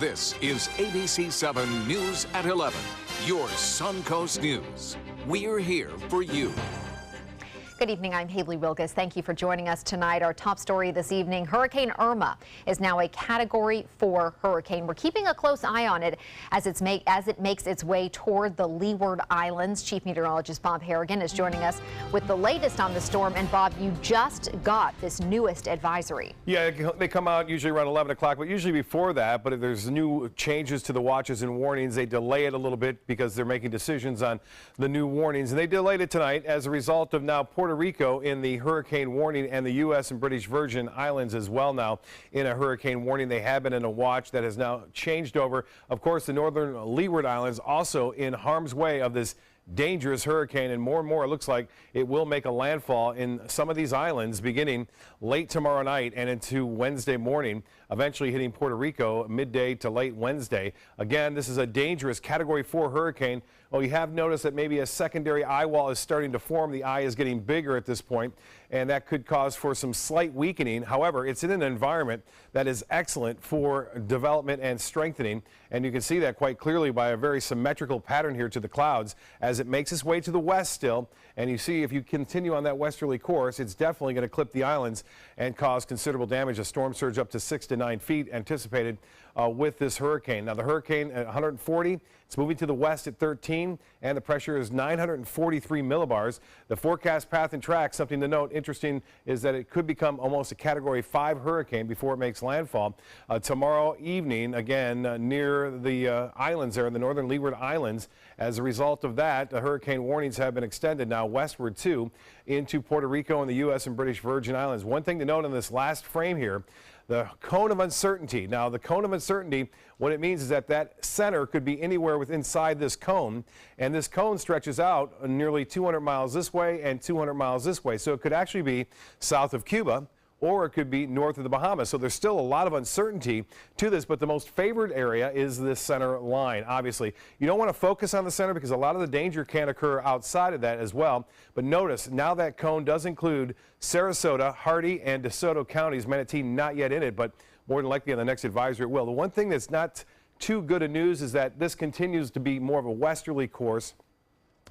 This is ABC 7 News at 11, your Suncoast News. We're here for you. Good evening, I'm Haley Wilgus. Thank you for joining us tonight. Our top story this evening, Hurricane Irma is now a Category 4 hurricane. We're keeping a close eye on it as it makes its way toward the Leeward Islands. Chief Meteorologist Bob Harrigan is joining us with the latest on the storm. And Bob, you just got this newest advisory. Yeah, they come out usually around 11 o'clock, but usually before that. But if there's new changes to the watches and warnings, they delay it a little bit because they're making decisions on the new warnings. And they delayed it tonight as a result of now Puerto Rico in the hurricane warning, and the U.S. and British Virgin Islands as well now in a hurricane warning. They have been in a watch that has now changed over. Of course, the northern Leeward Islands also in harm's way of this dangerous hurricane, and more it looks like it will make a landfall in some of these islands beginning late tomorrow night and into Wednesday morning, eventually hitting Puerto Rico midday to late Wednesday. Again, this is a dangerous Category 4 hurricane. Well, you have noticed that maybe a secondary eye wall is starting to form. The eye is getting bigger at this point, and that could cause for some slight weakening. However, it's in an environment that is excellent for development and strengthening, and you can see that quite clearly by a very symmetrical pattern here to the clouds as it makes its way to the west still. And you see, if you continue on that westerly course, it's definitely going to clip the islands and cause considerable damage. A storm surge up to 6 to 9 feet anticipated with this hurricane. Now, the hurricane at 140, it's moving to the west at 13, and the pressure is 943 millibars. The forecast path and track, something to note, interesting, is that it could become almost a Category 5 hurricane before it makes landfall. Tomorrow evening, again, near the islands there, the northern Leeward Islands. As a result of that, the hurricane warnings have been extended now westward too into Puerto Rico and the U.S. and British Virgin Islands. One thing to note in this last frame here, the cone of uncertainty. Now, the cone of uncertainty, what it means is that that center could be anywhere within inside this cone, and this cone stretches out nearly 200 miles this way and 200 miles this way. So it could actually be south of Cuba, or it could be north of the Bahamas. So there's still a lot of uncertainty to this, but the most favored area is this center line. Obviously, you don't want to focus on the center because a lot of the danger can occur outside of that as well. But notice now that cone does include Sarasota, Hardee, and DeSoto counties. Manatee not yet in it, but more than likely on the next advisory it will. The one thing that's not too good of news is that this continues to be more of a westerly course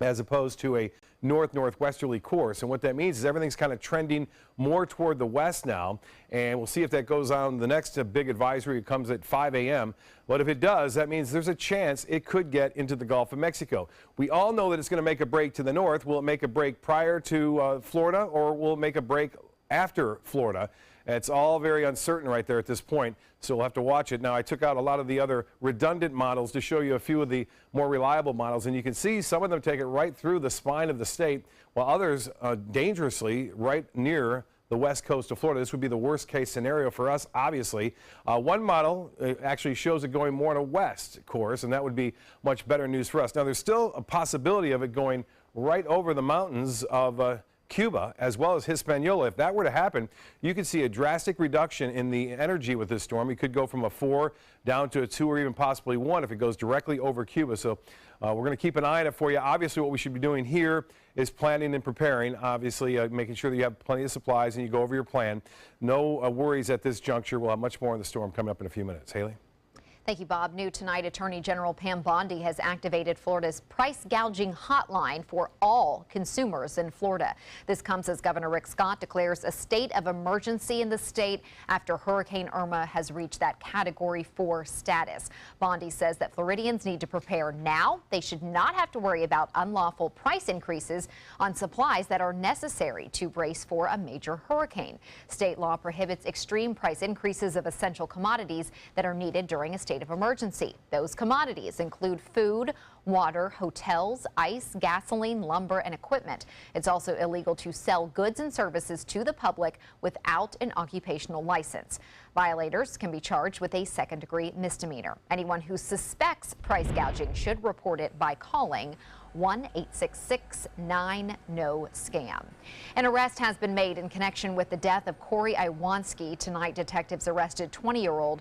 as opposed to a northwesterly course. And what that means is everything's kind of trending more toward the west now, and we'll see if that goes on. The next big advisory comes at 5 a.m. But if it does, that means there's a chance it could get into the Gulf of Mexico. We all know that it's going to make a break to the north. Will it make a break prior to Florida, or will it make a break after Florida? It's all very uncertain right there at this point, so we'll have to watch it. Now, I took out a lot of the other redundant models to show you a few of the more reliable models, and you can see some of them take it right through the spine of the state, while others dangerously right near the west coast of Florida. This would be the worst case scenario for us, obviously. One model actually shows it going more on a west course, and that would be much better news for us. Now, there's still a possibility of it going right over the mountains of Cuba as well as Hispaniola. If that were to happen, you could see a drastic reduction in the energy with this storm. It could go from a 4 down to a 2 or even possibly 1 if it goes directly over Cuba. So we're going to keep an eye on it for you. Obviously, what we should be doing here is planning and preparing, obviously making sure that you have plenty of supplies and you go over your plan. No worries at this juncture. We'll have much more on the storm coming up in a few minutes. Haley? Thank you, Bob. New tonight, Attorney General Pam Bondi has activated Florida's price gouging hotline for all consumers in Florida. This comes as Governor Rick Scott declares a state of emergency in the state after Hurricane Irma has reached that Category 4 status. Bondi says that Floridians need to prepare now. They should not have to worry about unlawful price increases on supplies that are necessary to brace for a major hurricane. State law prohibits extreme price increases of essential commodities that are needed during a state of emergency. Those commodities include food, water, hotels, ice, gasoline, lumber, and equipment. It's also illegal to sell goods and services to the public without an occupational license. Violators can be charged with a second-degree misdemeanor. Anyone who suspects price gouging should report it by calling 1-866-9-NO-SCAM. An arrest has been made in connection with the death of Corey Iwanski. Tonight, detectives arrested 20-year-old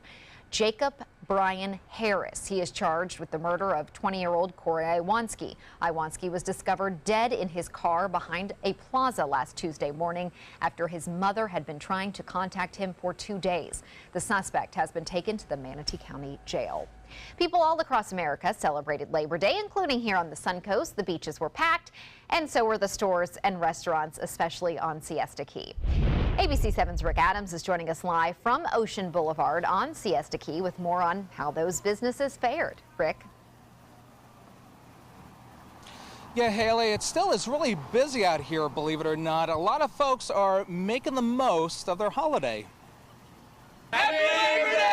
Jacob Brian Harris. He is charged with the murder of 20-year-old Corey Iwanski. Iwanski was discovered dead in his car behind a plaza last Tuesday morning after his mother had been trying to contact him for 2 days. The suspect has been taken to the Manatee County Jail. People all across America celebrated Labor Day, including here on the Suncoast. The beaches were packed, and so were the stores and restaurants, especially on Siesta Key. ABC 7's Rick Adams is joining us live from Ocean Boulevard on Siesta Key with more on how those businesses fared. Rick? Yeah, Haley, it still is really busy out here, believe it or not. A lot of folks are making the most of their holiday. Happy Labor Day!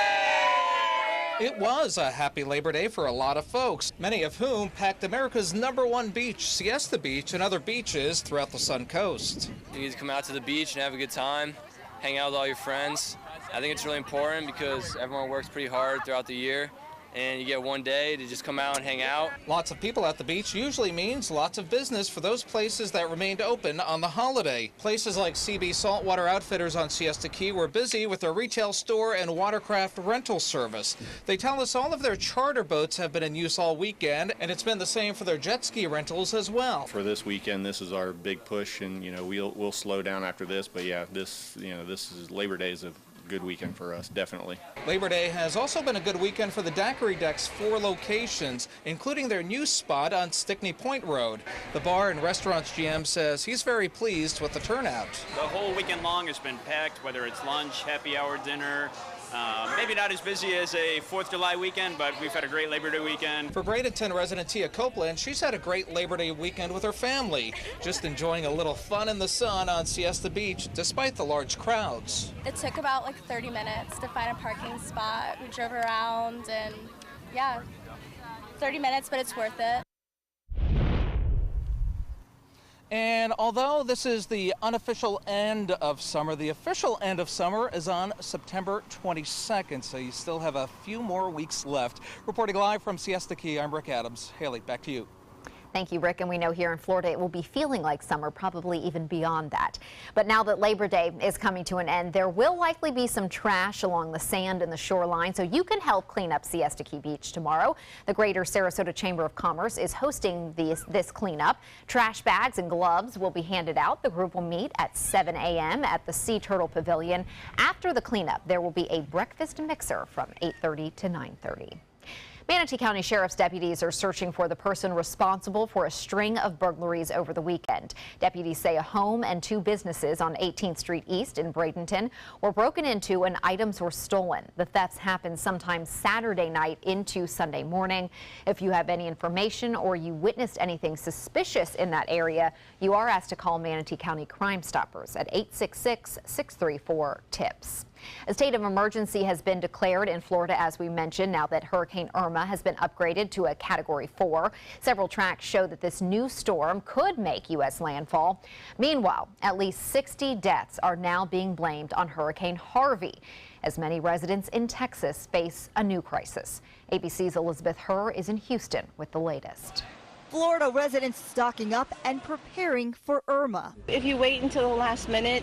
It was a happy Labor Day for a lot of folks, many of whom packed America's #1 beach, Siesta Beach, and other beaches throughout the Suncoast. You need to come out to the beach and have a good time, hang out with all your friends. I think it's really important because everyone works pretty hard throughout the year, and you get one day to just come out and hang out. Lots of people at the beach usually means lots of business for those places that remained open on the holiday. Places like CB Saltwater Outfitters on Siesta Key were busy with their retail store and watercraft rental service. They tell us all of their charter boats have been in use all weekend, and it's been the same for their jet ski rentals as well. For this weekend, this is our big push, and we'll slow down after this. But yeah, this is Labor Day is a good weekend for us, definitely. Labor Day has also been a good weekend for the Daiquiri Deck's 4 locations, including their new spot on Stickney Point Road. The bar and restaurants GM says he's very pleased with the turnout. The whole weekend long has been packed, whether it's lunch, happy hour, dinner. Maybe not as busy as a 4th of July weekend, but we've had a great Labor Day weekend. For Bradenton resident Tia Copeland, she's had a great Labor Day weekend with her family, just enjoying a little fun in the sun on Siesta Beach, despite the large crowds. It took about like 30 minutes to find a parking spot. We drove around and yeah, 30 minutes, but it's worth it. And although this is the unofficial end of summer, the official end of summer is on September 22nd, so you still have a few more weeks left. Reporting live from Siesta Key, I'm Rick Adams. Haley, back to you. Thank you, Rick. And we know here in Florida it will be feeling like summer, probably even beyond that. But now that Labor Day is coming to an end, there will likely be some trash along the sand and the shoreline, so you can help clean up Siesta Key Beach tomorrow. The Greater Sarasota Chamber of Commerce is hosting this cleanup. Trash bags and gloves will be handed out. The group will meet at 7 a.m. at the Sea Turtle Pavilion. After the cleanup, there will be a breakfast mixer from 8:30 to 9:30. Manatee County Sheriff's deputies are searching for the person responsible for a string of burglaries over the weekend. Deputies say a home and 2 businesses on 18th Street East in Bradenton were broken into and items were stolen. The thefts happened sometime Saturday night into Sunday morning. If you have any information or you witnessed anything suspicious in that area, you are asked to call Manatee County Crime Stoppers at 866-634-TIPS. A state of emergency has been declared in Florida, as we mentioned, now that Hurricane Irma has been upgraded to a Category 4. Several tracks show that this new storm could make U.S. landfall. Meanwhile, at least 60 deaths are now being blamed on Hurricane Harvey, as many residents in Texas face a new crisis. ABC's Elizabeth Herr is in Houston with the latest. Florida residents stocking up and preparing for Irma. If you wait until the last minute,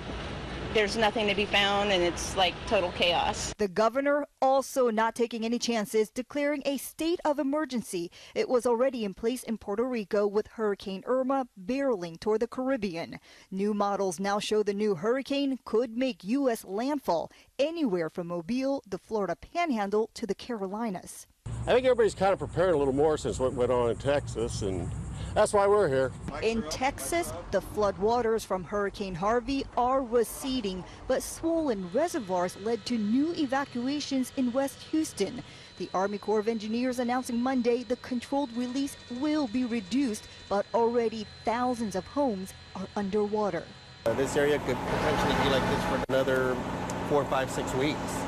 there's nothing to be found and it's like total chaos. The governor also not taking any chances, declaring a state of emergency. It was already in place in Puerto Rico with Hurricane Irma barreling toward the Caribbean. New models now show the new hurricane could make U.S. landfall anywhere from Mobile, the Florida Panhandle, to the Carolinas. I think everybody's kind of preparing a little more since what went on in Texas, and that's why we're here. In Texas, the floodwaters from Hurricane Harvey are receding, but swollen reservoirs led to new evacuations in West Houston. The Army Corps of Engineers announcing Monday the controlled release will be reduced, but already thousands of homes are underwater. This area could potentially be like this for another 4, 5, 6 weeks.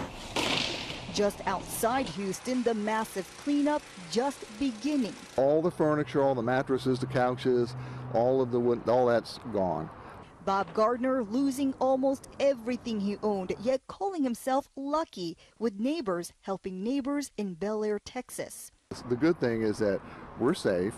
Just outside Houston, the massive cleanup just beginning. All the furniture, all the mattresses, the couches, all that's gone. Bob Gardner losing almost everything he owned, yet calling himself lucky, with neighbors helping neighbors in Bel Air, Texas. The good thing is that we're safe.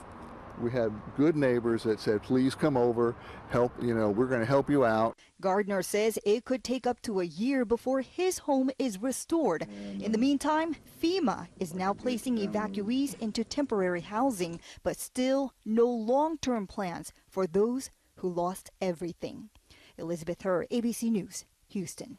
We had good neighbors that said, please come over, help, we're going to help you out. Gardner says it could take up to a year before his home is restored. In the meantime, FEMA is now placing evacuees into temporary housing, but still no long-term plans for those who lost everything. Elizabeth Herr, ABC News, Houston.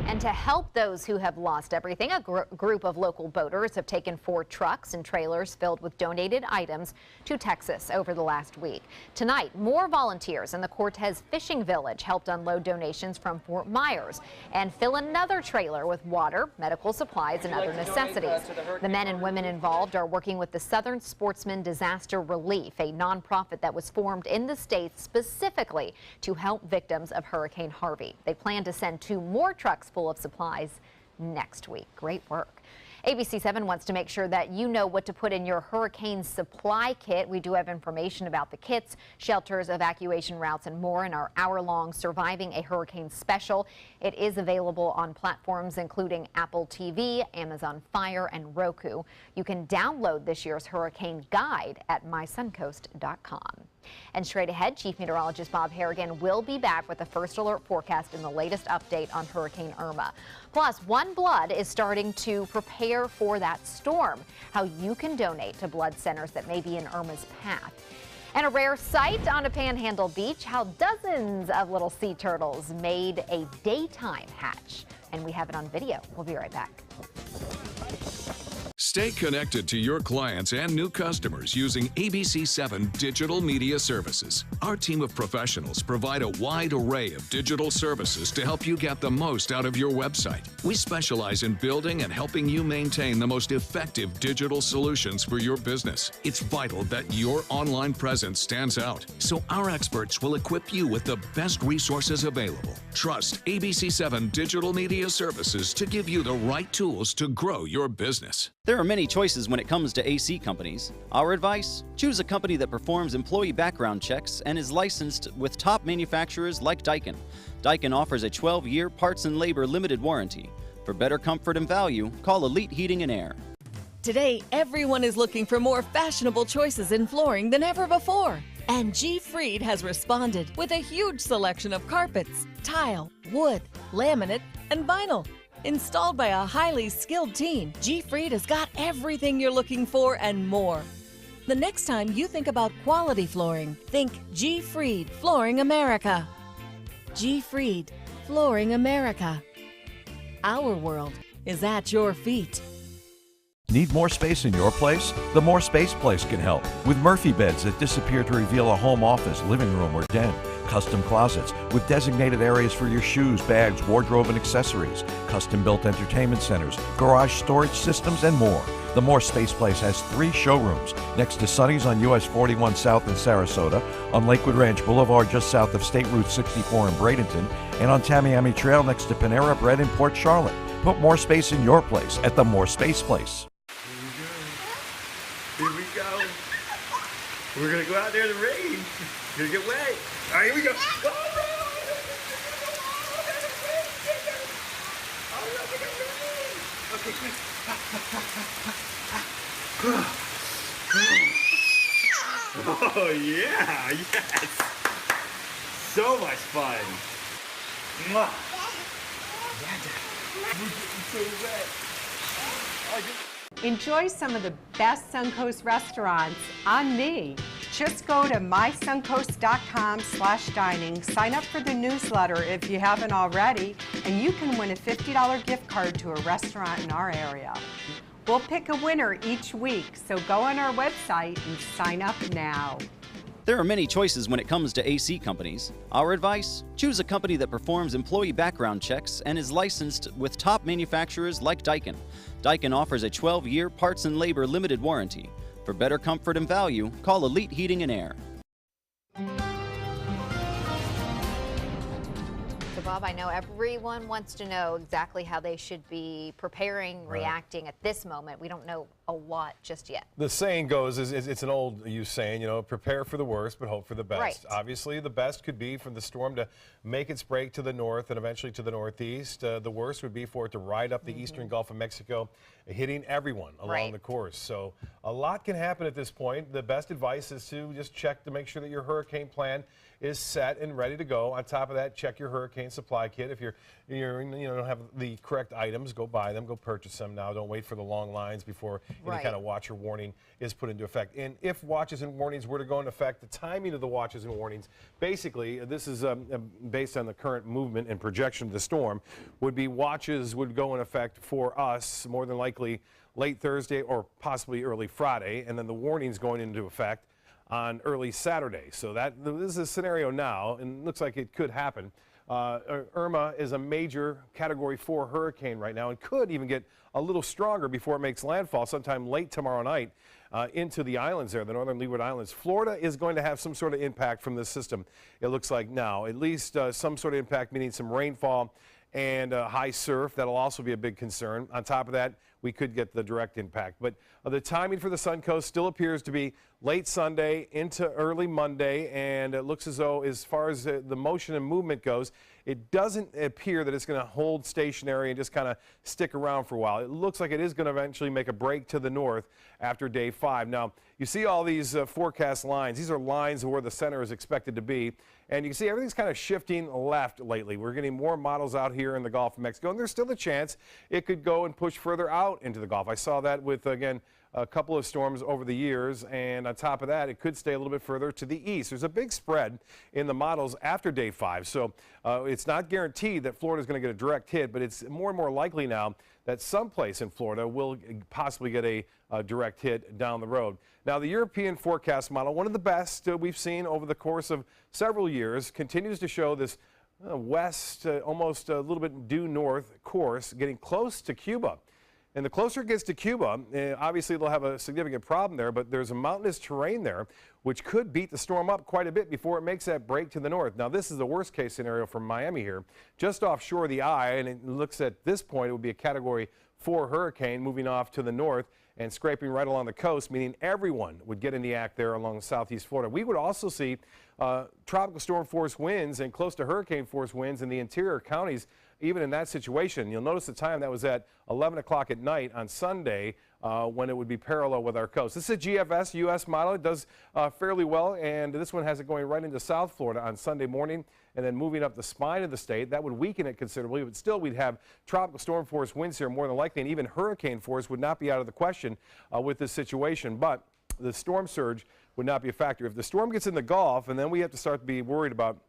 And to help those who have lost everything, a group of local boaters have taken 4 trucks and trailers filled with donated items to Texas over the last week. Tonight, more volunteers in the Cortez Fishing Village helped unload donations from Fort Myers and fill another trailer with water, medical supplies, and other necessities. The men and women involved are working with the Southern Sportsman Disaster Relief, a nonprofit that was formed in the state specifically to help victims of Hurricane Harvey. They plan to send 2 more trucks full of supplies next week. Great work. ABC 7 wants to make sure that you know what to put in your hurricane supply kit. We do have information about the kits, shelters, evacuation routes, and more in our hour-long Surviving a Hurricane special. It is available on platforms including Apple TV, Amazon Fire, and Roku. You can download this year's hurricane guide at mysuncoast.com. And straight ahead, Chief Meteorologist Bob Harrigan will be back with the first alert forecast and the latest update on Hurricane Irma. Plus, One Blood is starting to prepare for that storm, how you can donate to blood centers that may be in Irma's path. And a rare sight on a Panhandle beach, how dozens of little sea turtles made a daytime hatch. And we have it on video. We'll be right back. Stay connected to your clients and new customers using ABC7 Digital Media Services. Our team of professionals provide a wide array of digital services to help you get the most out of your website. We specialize in building and helping you maintain the most effective digital solutions for your business. It's vital that your online presence stands out, so our experts will equip you with the best resources available. Trust ABC7 Digital Media Services to give you the right tools to grow your business. There are many choices when it comes to AC companies. Our advice? Choose a company that performs employee background checks and is licensed with top manufacturers like Daikin. Daikin offers a 12-year parts and labor limited warranty. For better comfort and value, call Elite Heating and Air. Today, everyone is looking for more fashionable choices in flooring than ever before. And G. Fried has responded with a huge selection of carpets, tile, wood, laminate, and vinyl. Installed by a highly skilled team, G. Fried has got everything you're looking for and more. The next time you think about quality flooring, think G. Fried Flooring America. G. Fried Flooring America. Our world is at your feet. Need more space in your place? The More Space Place can help. With Murphy beds that disappear to reveal a home office, living room, or den. Custom closets with designated areas for your shoes, bags, wardrobe, and accessories. Custom-built entertainment centers, garage storage systems, and more. The More Space Place has 3 showrooms next to Sonny's on US 41 South in Sarasota, on Lakewood Ranch Boulevard just south of State Route 64 in Bradenton, and on Tamiami Trail next to Panera Bread in Port Charlotte. Put more space in your place at the More Space Place. Here we go. We're gonna go out there in the rain. You're gonna get wet. All right, here we go. Go, okay, quick. Oh yeah, yes. So much fun. Mwah. We're getting so wet. Enjoy some of the best Suncoast restaurants on me. Just go to mysuncoast.com/dining, sign up for the newsletter if you haven't already, and you can win a $50 gift card to a restaurant in our area. We'll pick a winner each week, so go on our website and sign up now. There are many choices when it comes to AC companies. Our advice? Choose a company that performs employee background checks and is licensed with top manufacturers like Daikin. Daikin offers a 12-year parts and labor limited warranty. For better comfort and value, call Elite Heating and Air. So, Bob, I know everyone wants to know exactly how they should be preparing, reacting at this moment. We don't know a lot just yet. The saying goes, it's an old saying, prepare for the worst, but hope for the best. Right. Obviously, the best could be for the storm to make its break to the north and eventually to the northeast. The worst would be for it to ride up the eastern Gulf of Mexico hitting everyone along the course. So a lot can happen at this point. The best advice is to just check to make sure that your hurricane plan is set and ready to go. On top of that, check your hurricane supply kit. If you don't have the correct items, go buy them, go purchase them now. Don't wait for the long lines before any kind of watch or warning is put into effect. And if watches and warnings were to go into effect, the timing of the watches and warnings, basically, this is based on the current movement and projection of the storm, would be watches would go in effect for us more than likely late Thursday or possibly early Friday, and then the warnings going into effect on early Saturday. So this is a scenario now, and it looks like it could happen. Irma is a major Category 4 hurricane right now and could even get a little stronger before it makes landfall sometime late tomorrow night into the islands there, the northern Leeward Islands. Florida is going to have some sort of impact from this system, it looks like now. At least some sort of impact, meaning some rainfall and high surf. That'll also be a big concern. On top of that, we could get the direct impact. But the timing for the Sun Coast still appears to be late Sunday into early Monday, and it looks as though as far as the motion and movement goes, it doesn't appear that it's going to hold stationary and just kind of stick around for a while. It looks like it is going to eventually make a break to the north after day 5. Now, you see all these forecast lines. These are lines of where the center is expected to be, and you can see everything's kind of shifting left lately. We're getting more models out here in the Gulf of Mexico, and there's still a chance it could go and push further out into the Gulf. I saw that with, again, a couple of storms over the years, and on top of that, it could stay a little bit further to the east. There's a big spread in the models after day 5, so it's not guaranteed that Florida is going to get a direct hit, but it's more and more likely now that someplace in Florida will possibly get a direct hit down the road. Now, the European forecast model, one of the best we've seen over the course of several years, continues to show this west, almost a little bit due north course, getting close to Cuba. And the closer it gets to Cuba, obviously they'll have a significant problem there, but there's a mountainous terrain there which could beat the storm up quite a bit before it makes that break to the north. Now, this is the worst case scenario from Miami here, just offshore the eye, and it looks at this point it would be a Category 4 hurricane moving off to the north and scraping right along the coast, meaning everyone would get in the act there along southeast Florida. We would also see tropical storm force winds and close to hurricane force winds in the interior counties. Even in that situation, you'll notice the time that was at 11 o'clock at night on Sunday when it would be parallel with our coast. This is a GFS U.S. model. It does fairly well, and this one has it going right into South Florida on Sunday morning and then moving up the spine of the state. That would weaken it considerably, but still we'd have tropical storm force winds here more than likely, and even hurricane force would not be out of the question with this situation. But the storm surge would not be a factor. If the storm gets in the Gulf, and then we have to start to be worried about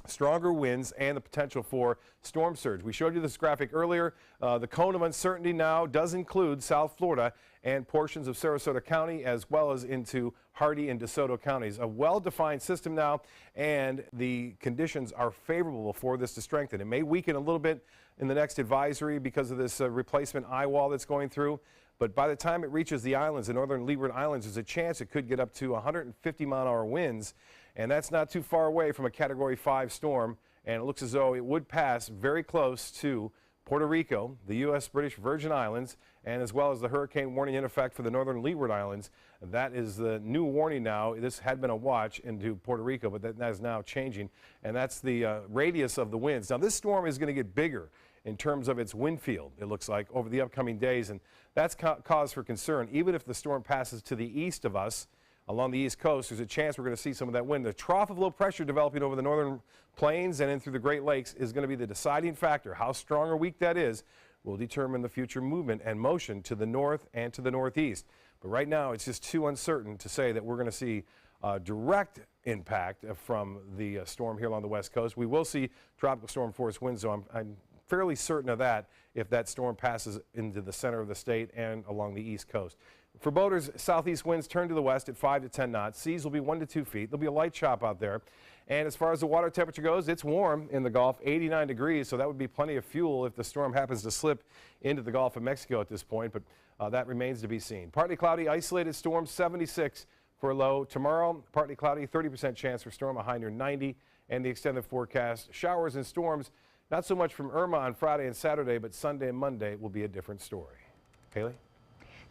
stronger winds and the potential for storm surge. We showed you this graphic earlier. The cone of uncertainty now does include South Florida and portions of Sarasota County, as well as into Hardee and DeSoto counties. A well-defined system now, and the conditions are favorable for this to strengthen. It may weaken a little bit in the next advisory because of this replacement eye wall that's going through. But by the time it reaches the islands, the northern Leeward Islands, there's a chance it could get up to 150-mile-an-hour winds. And that's not too far away from a Category 5 storm, and it looks as though it would pass very close to Puerto Rico, the U.S. British Virgin Islands, and as well as the hurricane warning in effect for the northern Leeward Islands. That is the new warning now. This had been a watch into Puerto Rico, but that is now changing, and that's the radius of the winds. Now, this storm is going to get bigger in terms of its wind field, it looks like, over the upcoming days, and that's cause for concern. Even if the storm passes to the east of us, along the east coast, there's a chance we're going to see some of that wind. The trough of low pressure developing over the northern plains and in through the Great Lakes is going to be the deciding factor. How strong or weak that is will determine the future movement and motion to the north and to the northeast. But right now, it's just too uncertain to say that we're going to see direct impact from the storm here along the west coast. We will see tropical storm force winds, so I'm fairly certain of that if that storm passes into the center of the state and along the east coast. For boaters, southeast winds turn to the west at 5 to 10 knots. Seas will be 1 to 2 feet. There'll be a light chop out there. And as far as the water temperature goes, it's warm in the Gulf, 89 degrees, so that would be plenty of fuel if the storm happens to slip into the Gulf of Mexico at this point, but that remains to be seen. Partly cloudy, isolated storm, 76 for a low. Tomorrow, partly cloudy, 30% chance for storm, a high near 90, and the extended forecast. Showers and storms, not so much from Irma on Friday and Saturday, but Sunday and Monday will be a different story. Haley?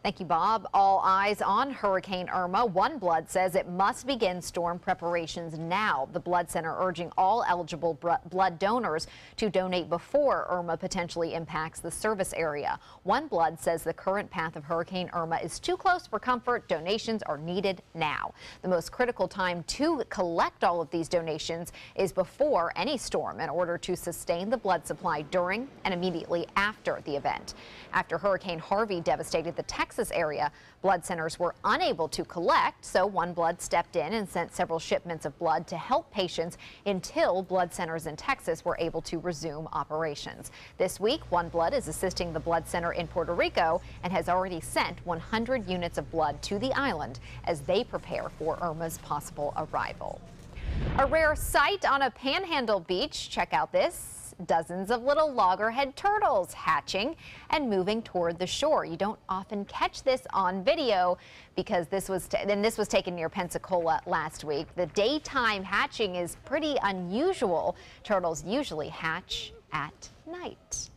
Thank you, Bob. All eyes on Hurricane Irma. OneBlood says it must begin storm preparations now. The Blood Center urging all eligible blood donors to donate before Irma potentially impacts the service area. OneBlood says the current path of Hurricane Irma is too close for comfort. Donations are needed now. The most critical time to collect all of these donations is before any storm in order to sustain the blood supply during and immediately after the event. After Hurricane Harvey devastated the Texas area, blood centers were unable to collect, so OneBlood stepped in and sent several shipments of blood to help patients until blood centers in Texas were able to resume operations. This week, OneBlood is assisting the blood center in Puerto Rico and has already sent 100 units of blood to the island as they prepare for Irma's possible arrival. A rare sight on a Panhandle beach. Check out this. Dozens of little loggerhead turtles hatching and moving toward the shore. You don't often catch this on video because this was taken near Pensacola last week. The daytime hatching is pretty unusual. Turtles usually hatch at night.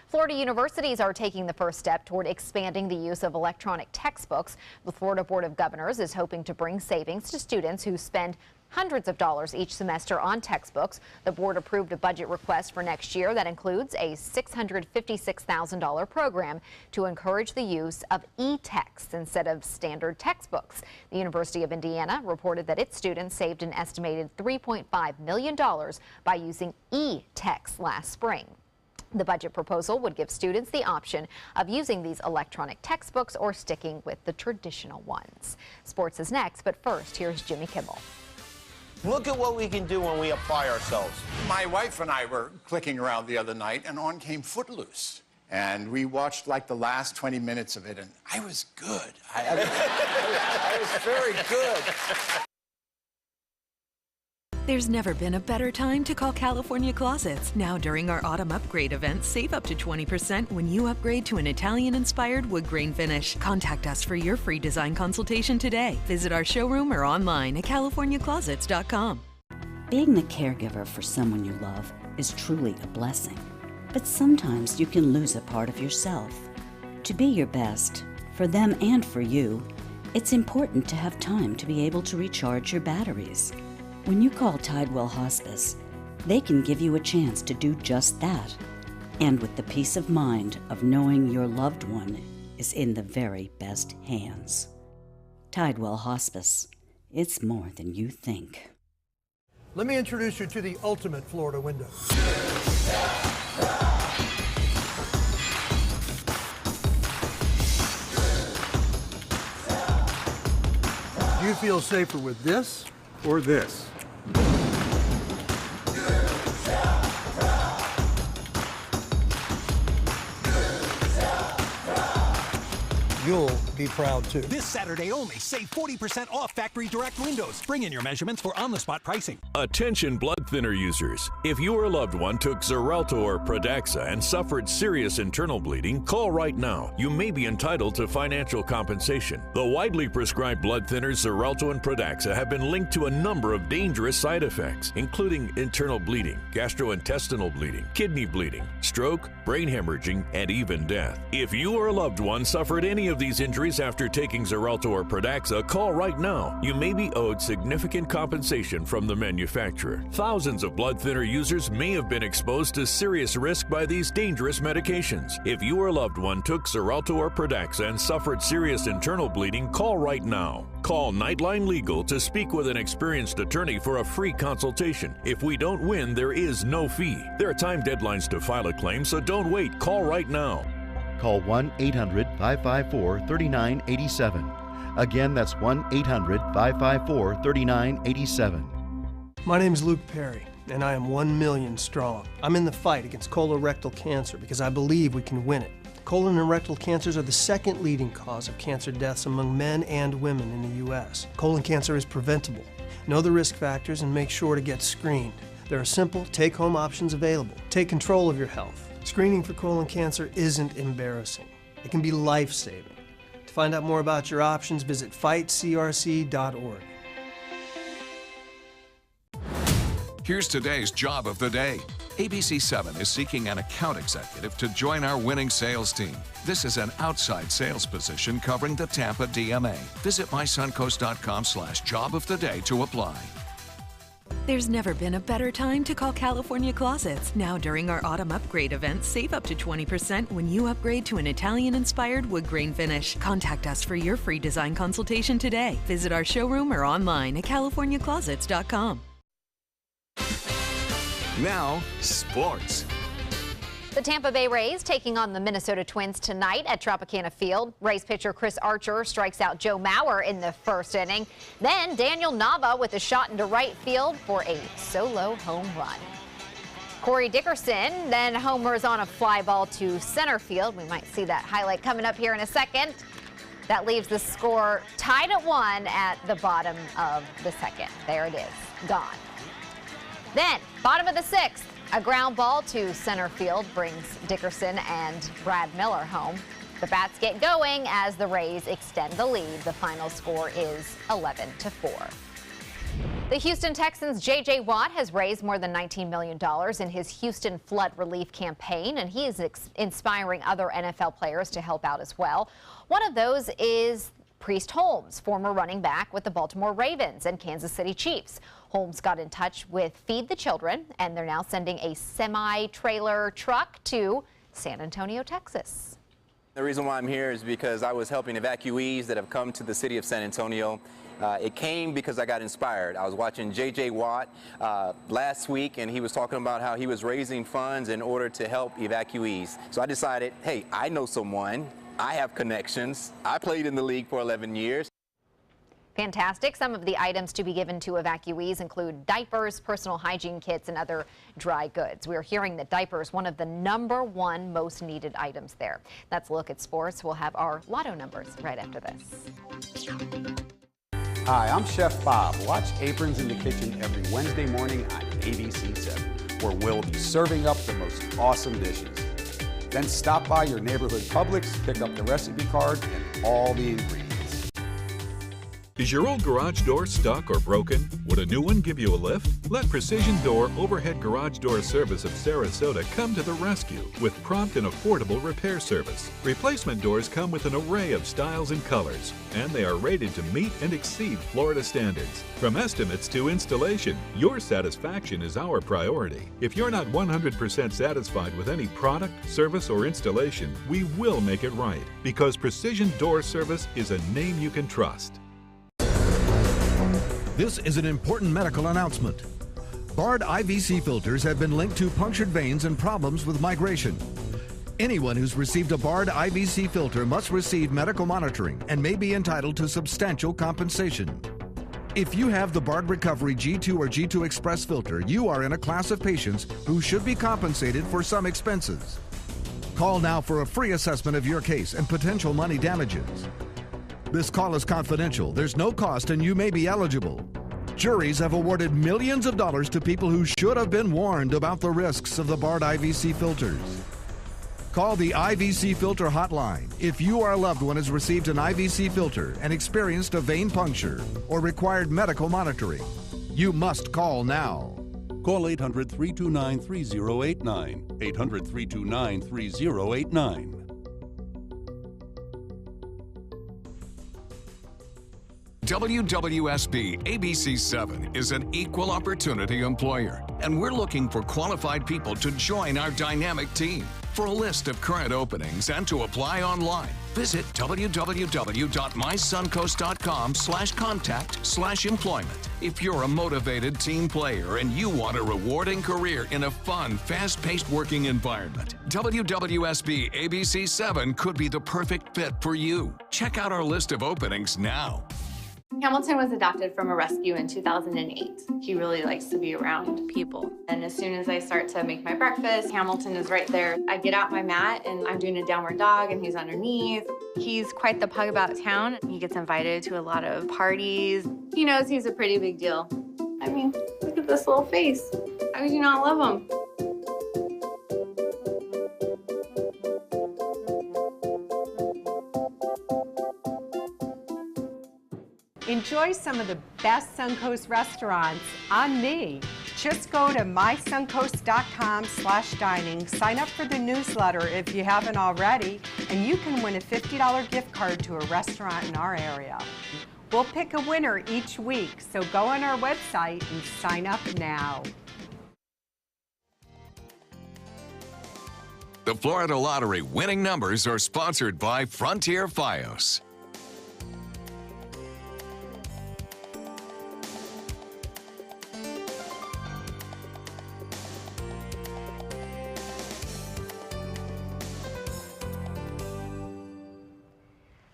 Florida universities are taking the first step toward expanding the use of electronic textbooks. The Florida Board of Governors is hoping to bring savings to students who spend hundreds of dollars each semester on textbooks. The board approved a budget request for next year that includes a $656,000 program to encourage the use of e-texts instead of standard textbooks. The University of Indiana reported that its students saved an estimated $3.5 million by using e-texts last spring. The budget proposal would give students the option of using these electronic textbooks or sticking with the traditional ones. Sports is next, but first, here's Jimmy Kimmel. Look at what we can do when we apply ourselves. My wife and I were clicking around the other night, and on came Footloose. And we watched like the last 20 minutes of it, and I was good. I was very good. There's never been a better time to call California Closets. Now during our autumn upgrade event, save up to 20% when you upgrade to an Italian-inspired wood grain finish. Contact us for your free design consultation today. Visit our showroom or online at californiaclosets.com. Being the caregiver for someone you love is truly a blessing. But sometimes you can lose a part of yourself. To be your best, for them and for you, it's important to have time to be able to recharge your batteries. When you call Tidewell Hospice, they can give you a chance to do just that, and with the peace of mind of knowing your loved one is in the very best hands. Tidewell Hospice. It's more than you think. Let me introduce you to the ultimate Florida window. Do you feel safer with this or this? You'll be proud too. This Saturday only, save 40% off factory direct windows. Bring in your measurements for on-the-spot pricing. Attention blood thinner users. If you or a loved one took Xarelto or Pradaxa and suffered serious internal bleeding, call right now. You may be entitled to financial compensation. The widely prescribed blood thinners Xarelto and Pradaxa have been linked to a number of dangerous side effects, including internal bleeding, gastrointestinal bleeding, kidney bleeding, stroke, brain hemorrhaging, and even death. If you or a loved one suffered any of these injuries after taking Xarelto or Pradaxa, call right now. You may be owed significant compensation from the manufacturer. Thousands of blood thinner users may have been exposed to serious risk by these dangerous medications. If you or a loved one took Xarelto or Pradaxa and suffered serious internal bleeding, call right now. Call Nightline Legal to speak with an experienced attorney for a free consultation. If we don't win, there is no fee. There are time deadlines to file a claim, so don't wait. Call right now. Call 1-800-554-3987. Again, that's 1-800-554-3987. My name is Luke Perry, and I am 1 million strong. I'm in the fight against colorectal cancer because I believe we can win it. Colon and rectal cancers are the second leading cause of cancer deaths among men and women in the U.S. Colon cancer is preventable. Know the risk factors and make sure to get screened. There are simple, take-home options available. Take control of your health. Screening for colon cancer isn't embarrassing. It can be life-saving. To find out more about your options, visit fightcrc.org. Here's today's job of the day. ABC7 is seeking an account executive to join our winning sales team. This is an outside sales position covering the Tampa DMA. Visit mysuncoast.com/job of the day to apply. There's never been a better time to call California Closets. Now during our autumn upgrade event, save up to 20% when you upgrade to an Italian-inspired wood grain finish. Contact us for your free design consultation today. Visit our showroom or online at californiaclosets.com. Now, sports. The Tampa Bay Rays taking on the Minnesota Twins tonight at Tropicana Field. Rays pitcher Chris Archer strikes out Joe Mauer in the first inning. Then Daniel Nava with a shot into right field for a solo home run. Corey Dickerson then homers on a fly ball to center field. We might see that highlight coming up here in a second. That leaves the score tied at 1 at the bottom of the second. There it is, gone. Then, bottom of the 6th, a ground ball to center field brings Dickerson and Brad Miller home. The bats get going as the Rays extend the lead. The final score is 11-4. The Houston Texans' J.J. Watt has raised more than $19 million in his Houston flood relief campaign, and he is inspiring other NFL players to help out as well. One of those is Priest Holmes, former running back with the Baltimore Ravens and Kansas City Chiefs. Holmes got in touch with Feed the Children, and they're now sending a semi-trailer truck to San Antonio, Texas. The reason why I'm here is because I was helping evacuees that have come to the city of San Antonio. It came because I got inspired. I was watching J.J. Watt last week, and he was talking about how he was raising funds in order to help evacuees. So I decided, hey, I know someone. I have connections. I played in the league for 11 years. Fantastic. Some of the items to be given to evacuees include diapers, personal hygiene kits, and other dry goods. We're hearing that diapers, one of the #1 most needed items there. That's a look at sports. We'll have our lotto numbers right after this. Hi, I'm Chef Bob. Watch Aprons in the Kitchen every Wednesday morning on ABC7, where we'll be serving up the most awesome dishes. Then stop by your neighborhood Publix, pick up the recipe card and all the ingredients. Is your old garage door stuck or broken? Would a new one give you a lift? Let Precision Door Overhead Garage Door Service of Sarasota come to the rescue with prompt and affordable repair service. Replacement doors come with an array of styles and colors, and they are rated to meet and exceed Florida standards. From estimates to installation, your satisfaction is our priority. If you're not 100% satisfied with any product, service, or installation, we will make it right, because Precision Door Service is a name you can trust. This is an important medical announcement. Bard IVC filters have been linked to punctured veins and problems with migration. Anyone who's received a Bard IVC filter must receive medical monitoring and may be entitled to substantial compensation. If you have the Bard Recovery G2 or G2 Express filter, you are in a class of patients who should be compensated for some expenses. Call now for a free assessment of your case and potential money damages. This call is confidential. There's no cost and you may be eligible. Juries have awarded millions of dollars to people who should have been warned about the risks of the Bard IVC filters. Call the IVC Filter Hotline if you or a loved one has received an IVC filter and experienced a vein puncture or required medical monitoring. You must call now. Call 800-329-3089. 800-329-3089. WWSB ABC7 is an equal opportunity employer, and we're looking for qualified people to join our dynamic team. For a list of current openings and to apply online, visit www.mysuncoast.com/contact/employment. If you're a motivated team player and you want a rewarding career in a fun, fast-paced working environment, WWSB ABC7 could be the perfect fit for you. Check out our list of openings now. Hamilton was adopted from a rescue in 2008. He really likes to be around people. And as soon as I start to make my breakfast, Hamilton is right there. I get out my mat and I'm doing a downward dog and he's underneath. He's quite the pug about town. He gets invited to a lot of parties. He knows he's a pretty big deal. I mean, look at this little face. How could you not love him? Enjoy some of the best Suncoast restaurants on me. Just go to mysuncoast.com/dining, sign up for the newsletter if you haven't already, and you can win a $50 gift card to a restaurant in our area. We'll pick a winner each week, so go on our website and sign up now. The Florida Lottery winning numbers are sponsored by Frontier Fios.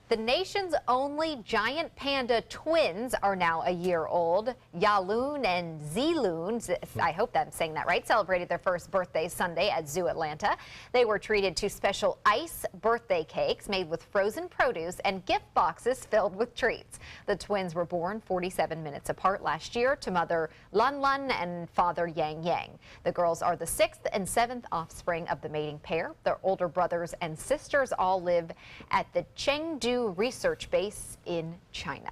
The nation's only giant panda twins are now a year old. Yaloon and Ziloon, I hope I'm saying that right, celebrated their first birthday Sunday at Zoo Atlanta. They were treated to special ice birthday cakes made with frozen produce and gift boxes filled with treats. The twins were born 47 minutes apart last year to mother Lun Lun and father Yang Yang. The girls are the 6th and 7th offspring of the mating pair. Their older brothers and sisters all live at the Chengdu Research Base in China.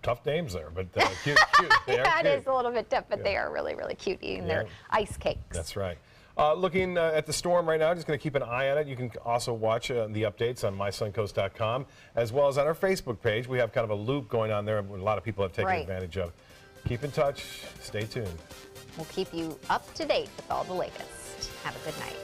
Tough names there, but cute. They are Yeah, cute. it is a little bit tough, but they are really, really cute eating their ice cakes. That's right. Looking at the storm right now, just going to keep an eye on it. You can also watch the updates on mysuncoast.com, as well as on our Facebook page. We have kind of a loop going on there, a lot of people have taken advantage of. Keep in touch. Stay tuned. We'll keep you up to date with all the latest. Have a good night.